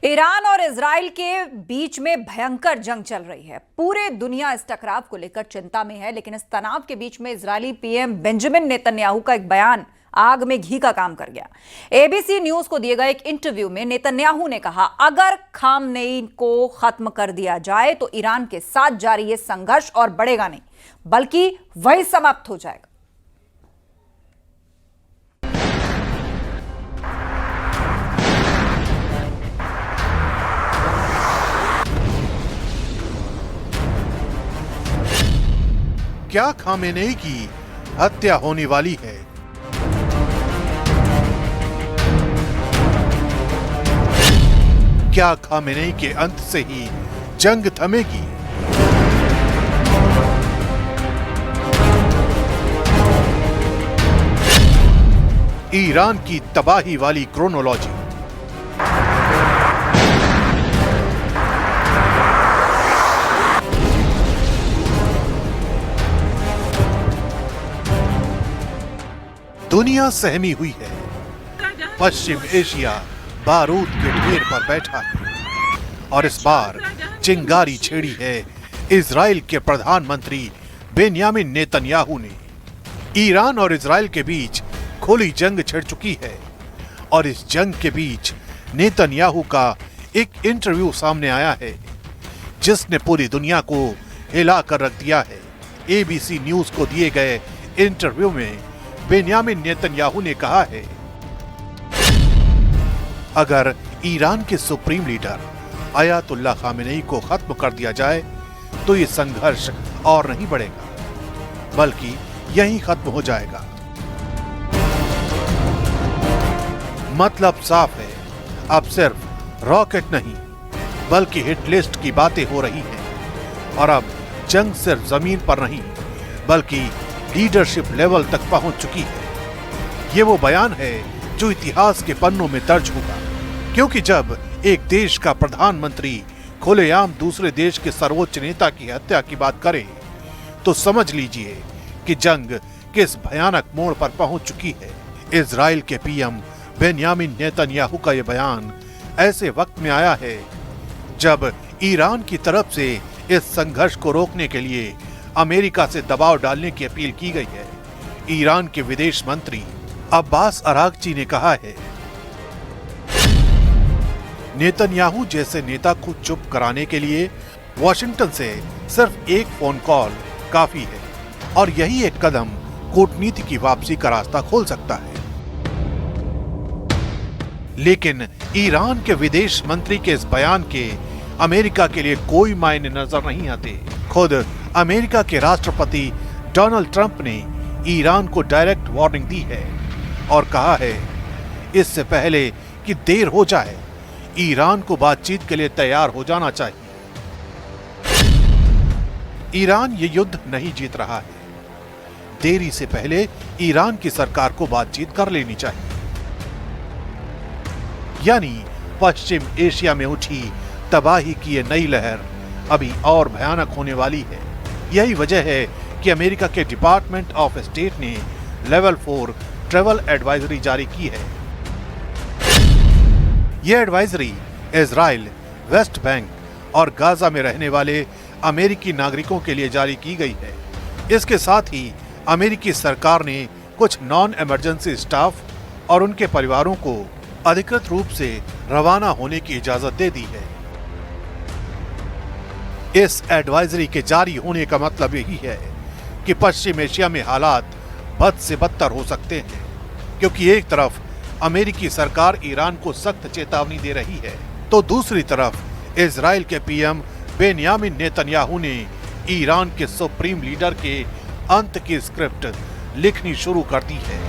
Iran और Israel के बीच में भयंकर जंग चल रही है। पूरे दुनिया इस टकराव को लेकर चिंता में है, लेकिन इस तनाव के बीच में इजरायली पीएम बेंजामिन नेतन्याहू का एक बयान आग में घी का काम कर गया। एबीसी न्यूज को दिए गए एक इंटरव्यू में नेतन्याहू ने कहा, अगर खामनेई को खत्म कर दिया जाए तो ईरान के साथ जारी ये संघर्ष और बढ़ेगा नहीं, बल्कि वही समाप्त हो जाएगा। क्या खामेनेई की हत्या होने वाली है? क्या खामेनेई के अंत से ही जंग थमेगी? ईरान की तबाही वाली क्रोनोलॉजी। दुनिया सहमी हुई है। पश्चिम एशिया बारूद के ढेर पर बैठा है और इस बार चिंगारी छेड़ी है इजराइल के प्रधानमंत्री बेंयामिन नेतन्याहू ने। ईरान और इजराइल के बीच खुली जंग छिड़ चुकी है और इस जंग के बीच नेतन्याहू का एक इंटरव्यू सामने आया है जिसने पूरी दुनिया को हिला कर रख दिया है। एबीसी न्यूज को दिए गए इंटरव्यू में बेंयामिन नेतन्याहू ने कहा है, अगर ईरान के सुप्रीम लीडर अयातुल्लाह खामेनेई को खत्म कर दिया जाए तो ये संघर्ष और नहीं बढ़ेगा, बल्कि यहीं खत्म हो जाएगा। मतलब साफ है, अब सिर्फ रॉकेट नहीं बल्कि हिट लिस्ट की बातें हो रही हैं और अब जंग सिर्फ जमीन पर नहीं बल्कि लीडरशिप लेवल तक पहुंच चुकी है। ये वो बयान है जो इतिहास के पन्नों में दर्ज होगा, क्योंकि जब एक देश का प्रधानमंत्री खुलेआम दूसरे देश के सर्वोच्च नेता की हत्या की बात करे तो समझ लीजिए कि जंग किस भयानक मोड़ पर पहुंच चुकी है। इजराइल के पीएम बेंयामिन नेतन्याहू का यह बयान ऐसे वक्त में आया है जब ईरान की तरफ से इस संघर्ष को रोकने के लिए अमेरिका से दबाव डालने की अपील की गई है। ईरान के विदेश मंत्री अब्बास अरागची ने कहा है, नेतन्याहू जैसे नेता को चुप कराने के लिए वॉशिंगटन से सिर्फ एक फोन कॉल काफी है और यही एक कदम कूटनीति की वापसी का रास्ता खोल सकता है। लेकिन ईरान के विदेश मंत्री के इस बयान के अमेरिका के लिए कोई मायने नजर नहीं आते। खुद अमेरिका के राष्ट्रपति डोनाल्ड ट्रंप ने ईरान को डायरेक्ट वार्निंग दी है और कहा है, इससे पहले कि देर हो जाए ईरान को बातचीत के लिए तैयार हो जाना चाहिए। ईरान ये युद्ध नहीं जीत रहा है, देरी से पहले ईरान की सरकार को बातचीत कर लेनी चाहिए। यानी पश्चिम एशिया में उठी तबाही की ये नई लहर अभी और भयानक होने वाली है। यही वजह है कि अमेरिका के डिपार्टमेंट ऑफ स्टेट ने लेवल 4 ट्रैवल एडवाइजरी जारी की है। यह एडवाइजरी इजराइल, वेस्ट बैंक और गाजा में रहने वाले अमेरिकी नागरिकों के लिए जारी की गई है। इसके साथ ही अमेरिकी सरकार ने कुछ नॉन इमरजेंसी स्टाफ और उनके परिवारों को अधिकृत रूप से रवाना होने की इजाजत दे दी है। इस एडवाइजरी के जारी होने का मतलब यही है कि पश्चिम एशिया में हालात बद से बदतर हो सकते हैं, क्योंकि एक तरफ अमेरिकी सरकार ईरान को सख्त चेतावनी दे रही है तो दूसरी तरफ इजराइल के पीएम बेंयामिन नेतन्याहू ने ईरान के सुप्रीम लीडर के अंत की स्क्रिप्ट लिखनी शुरू कर दी है।